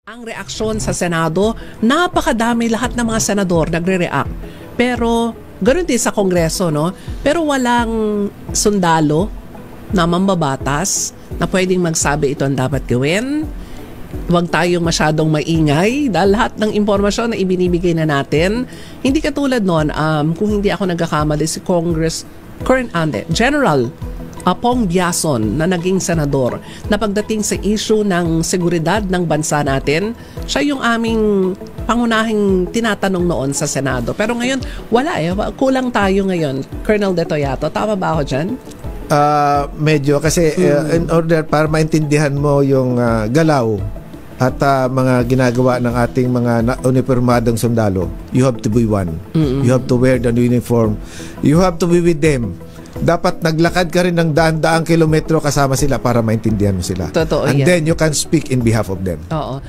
Ang reaksyon sa Senado, napakadami, lahat ng mga senador nagre-react. Pero ganoon din sa Kongreso, no? Pero walang sundalo na mambabatas na pwedeng magsabi ito ang dapat gawin. Huwag tayong masyadong maingay dahil lahat ng impormasyon na ibinibigay na natin, hindi katulad noon, kung hindi ako nagkakamali, si General Apong Biason na naging senador na pagdating sa issue ng seguridad ng bansa natin, siya yung aming pangunahing tinatanong noon sa Senado. Pero ngayon, wala kulang tayo ngayon. Colonel De Toyato, tama ba ako dyan? Medyo kasi in order para maintindihan mo yung galaw at mga ginagawa ng ating mga uniformadong sundalo, you have to be one. You have to wear the uniform. You have to be with them. Dapat naglakad ka rin ng daan-daang kilometro kasama sila para maintindihan mo sila. Totoo and yan. then you can speak in behalf of them. Oo.